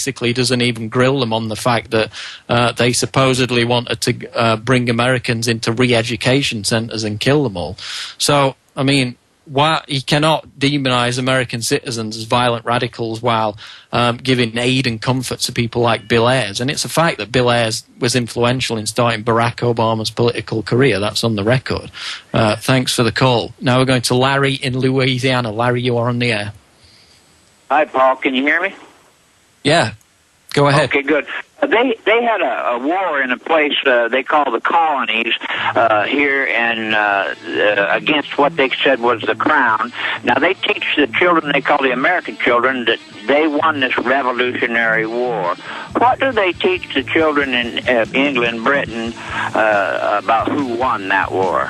basically doesn't even grill them on the fact that they supposedly wanted to bring Americans into re-education centers and kill them all. So, I mean, he cannot demonize American citizens as violent radicals while giving aid and comfort to people like Bill Ayers. And it's a fact that Bill Ayers was influential in starting Barack Obama's political career. That's on the record. Thanks for the call. Now we're going to Larry in Louisiana. Larry, you are on the air. Hi, Paul. Can you hear me? Yeah. Go ahead. Okay, good. They had a war in a place they call the colonies here, and against what they said was the crown. Now they teach the children, they call the American children, that they won this Revolutionary War. What do they teach the children in England, Britain, about who won that war?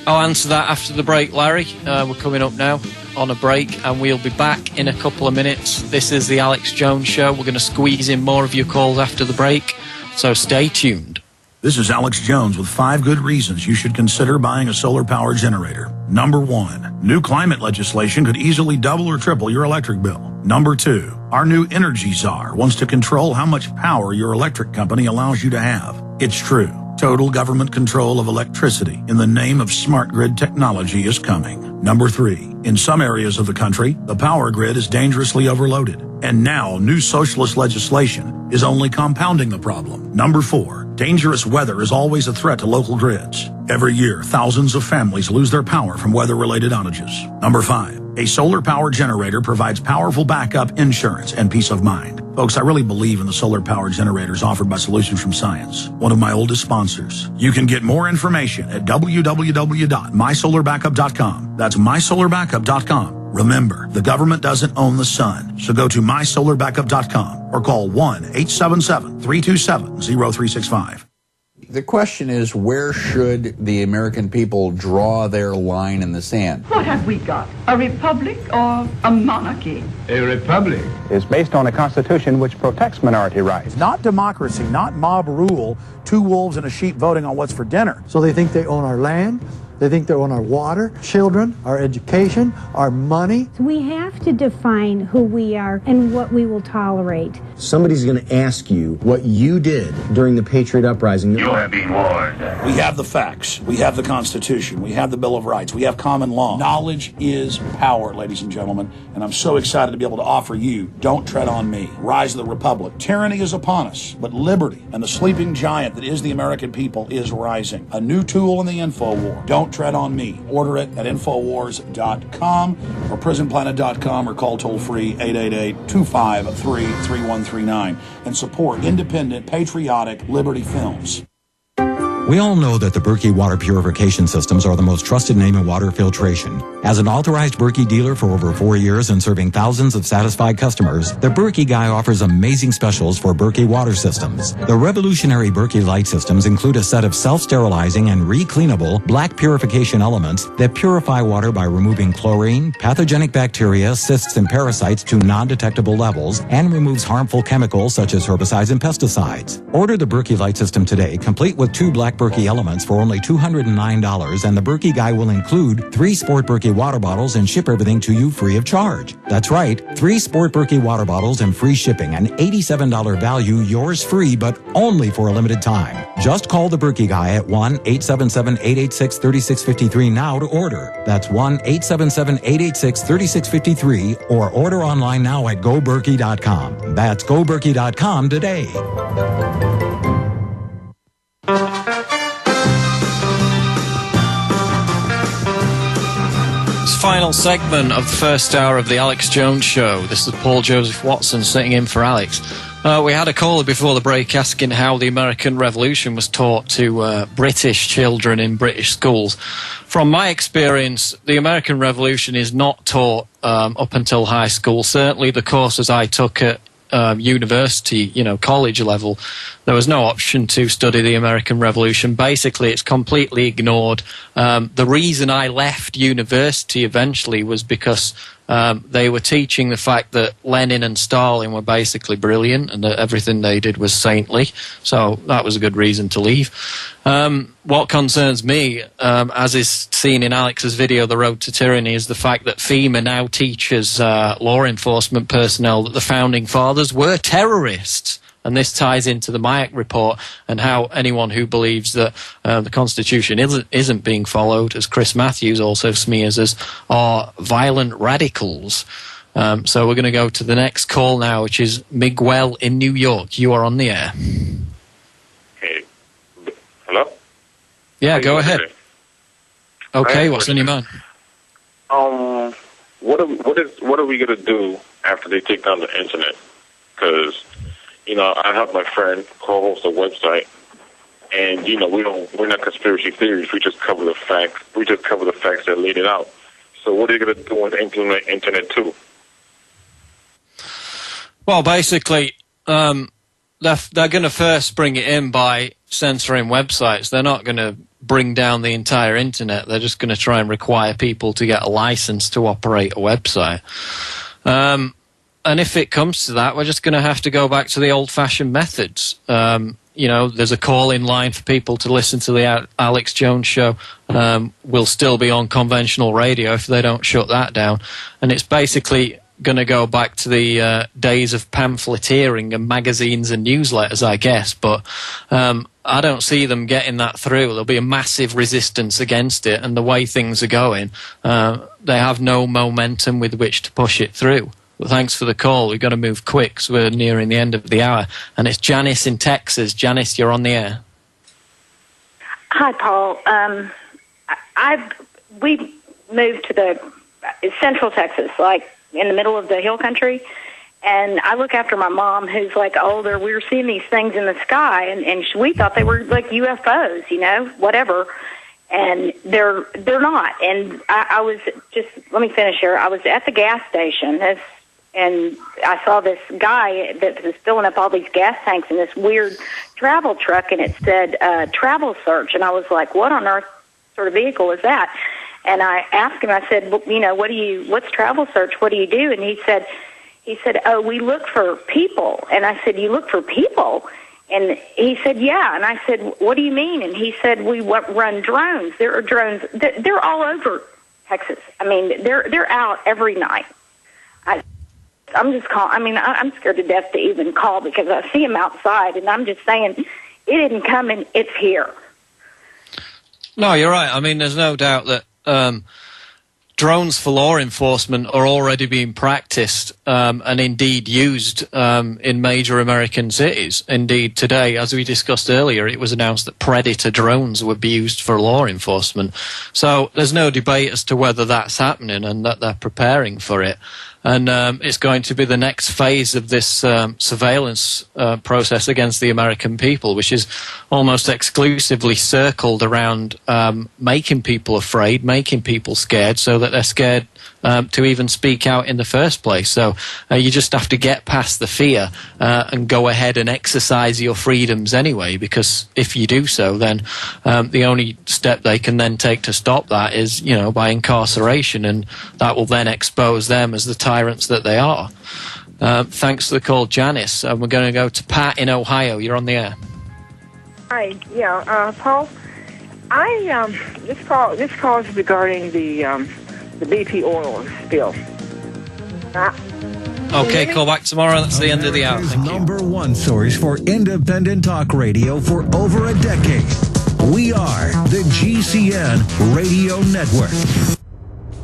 I'll answer that after the break, Larry. We're coming up now on a break, and we'll be back in a couple of minutes. This is the Alex Jones Show. We're going to squeeze in more of your calls after the break, so stay tuned. This is Alex Jones with 5 good reasons you should consider buying a solar power generator. Number 1, new climate legislation could easily double or triple your electric bill. Number 2, our new energy czar wants to control how much power your electric company allows you to have. It's true. Total government control of electricity in the name of smart grid technology is coming. Number 3, in some areas of the country, the power grid is dangerously overloaded. And now, new socialist legislation is only compounding the problem. Number 4, dangerous weather is always a threat to local grids. Every year, thousands of families lose their power from weather-related outages. Number 5, a solar power generator provides powerful backup insurance and peace of mind. Folks, I really believe in the solar power generators offered by Solutions from Science, one of my oldest sponsors. You can get more information at www.mysolarbackup.com. That's mysolarbackup.com. Remember, the government doesn't own the sun, so go to mysolarbackup.com or call 1-877-327-0365. The question is, where should the American people draw their line in the sand? What have we got? A republic or a monarchy? A republic is based on a constitution which protects minority rights. Not democracy, not mob rule, 2 wolves and a sheep voting on what's for dinner. So they think they own our land, they think they own our water, children, our education, our money. We have to define who we are and what we will tolerate. Somebody's going to ask you what you did during the Patriot Uprising. You have been warned. We have the facts. We have the Constitution. We have the Bill of Rights. We have common law. Knowledge is power, ladies and gentlemen, and I'm so excited to be able to offer you Don't Tread on Me, Rise of the Republic. Tyranny is upon us, but liberty and the sleeping giant that is the American people is rising. A new tool in the info war. Don't Tread on Me. Order it at Infowars.com or PrisonPlanet.com or call toll-free 888-253-3139 and support independent, patriotic Liberty films. We all know that the Berkey water purification systems are the most trusted name in water filtration. As an authorized Berkey dealer for over 4 years and serving thousands of satisfied customers, the Berkey Guy offers amazing specials for Berkey water systems. The revolutionary Berkey light systems include a set of self-sterilizing and re-cleanable black purification elements that purify water by removing chlorine, pathogenic bacteria, cysts, and parasites to non-detectable levels and removes harmful chemicals such as herbicides and pesticides. Order the Berkey light system today, complete with 2 black Berkey elements for only $209, and the Berkey Guy will include 3 Sport Berkey water bottles and ship everything to you free of charge. That's right, 3 Sport Berkey water bottles and free shipping, an $87 value, yours free, but only for a limited time. Just call the Berkey Guy at 1-877-886-3653 now to order. That's 1-877-886-3653 or order online now at GoBerkey.com. That's GoBerkey.com today. Final segment of the first hour of the Alex Jones Show. This is Paul Joseph Watson sitting in for Alex. We had a caller before the break asking how the American Revolution was taught to British children in British schools. From my experience, the American Revolution is not taught up until high school. Certainly the courses I took at university, college level, there was no option to study the American Revolution. Basically, it's completely ignored. The reason I left university eventually was because They were teaching the fact that Lenin and Stalin were basically brilliant and that everything they did was saintly. So that was a good reason to leave. What concerns me, as is seen in Alex's video, The Road to Tyranny, is the fact that FEMA now teaches law enforcement personnel that the Founding Fathers were terrorists. And this ties into the Mayak report and how anyone who believes that the Constitution isn't being followed, as Chris Matthews also smears us, are violent radicals. So we're going to go to the next call now, which is Miguel in New York. You are on the air. Hey. Hello? Yeah, go ahead. Okay, what's on your mind? What are we going to do after they take down the internet? Because I have my friend co-host a website, and we're not conspiracy theories. We just cover the facts. We just cover the facts that laid it out. So what are you going to do when they implement Internet 2? Well, basically, they're going to first bring it in by censoring websites. They're not going to bring down the entire internet. They're just going to try and require people to get a license to operate a website. And if it comes to that, we're just going to have to go back to the old-fashioned methods. There's a call-in line for people to listen to the Alex Jones show. We'll still be on conventional radio if they don't shut that down. And it's basically going to go back to the days of pamphleteering and magazines and newsletters, I guess. But I don't see them getting that through. There'll be a massive resistance against it. And the way things are going, they have no momentum with which to push it through. Well, thanks for the call. We've got to move quick, so we're nearing the end of the hour. And it's Janice in Texas. Janice, you're on the air. Hi, Paul. We moved to the central Texas, like in the middle of the hill country. And I look after my mom, who's like older. We were seeing these things in the sky, and we thought they were like UFOs, whatever. And they're not. And I was let me finish here. I was at the gas station, and I saw this guy that was filling up all these gas tanks in this weird travel truck, and it said travel search. And I was like, what on earth sort of vehicle is that? And I asked him, I said, what's travel search? What do you do? And he said, oh, we look for people. And I said, you look for people? And he said, yeah. And I said, what do you mean? And he said, we run drones. There are drones. They're all over Texas. I mean, they're out every night. I'm just calling. I mean, I'm scared to death to even call because I see them outside, and I'm just saying it didn't come and it's here. No, you're right. I mean, there's no doubt that drones for law enforcement are already being practiced and indeed used in major American cities. Indeed, today, as we discussed earlier, it was announced that Predator drones would be used for law enforcement. So there's no debate as to whether that's happening and that they're preparing for it. And it's going to be the next phase of this surveillance process against the American people, which is almost exclusively circled around making people afraid, making people scared, so that they're scared to even speak out in the first place. So you just have to get past the fear and go ahead and exercise your freedoms anyway, because if you do so, then the only step they can then take to stop that is, by incarceration, and that will then expose them as the tyrants that they are. Thanks for the call, Janice. We're going to go to Pat in Ohio. You're on the air. Hi, Paul. This call is regarding the BP oil spill. Okay, call back tomorrow. That's the end of the hour. Thank you. Number one source for independent talk radio for over a decade. We are the GCN Radio Network.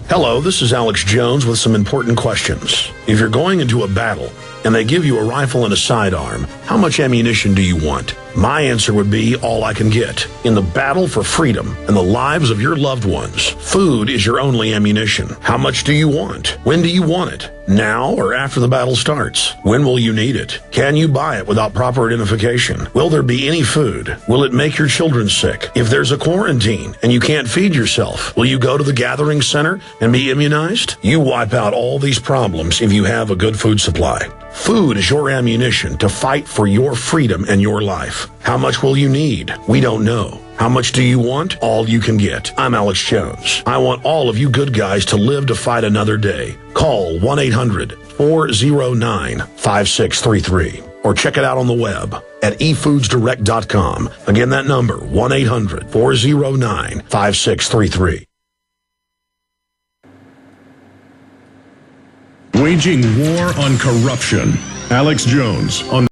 Hello, this is Alex Jones with some important questions. If you're going into a battle and they give you a rifle and a sidearm, how much ammunition do you want? My answer would be all I can get. In the battle for freedom and the lives of your loved ones, food is your only ammunition. How much do you want? When do you want it? Now or after the battle starts? When will you need it? Can you buy it without proper identification? Will there be any food? Will it make your children sick? If there's a quarantine and you can't feed yourself, will you go to the gathering center and be immunized? You wipe out all these problems if you have a good food supply. Food is your ammunition to fight for your freedom and your life. How much will you need? We don't know. How much do you want? All you can get. I'm Alex Jones. I want all of you good guys to live to fight another day. Call 1-800-409-5633 or check it out on the web at efoodsdirect.com. Again, that number, 1-800-409-5633. Waging war on corruption. Alex Jones on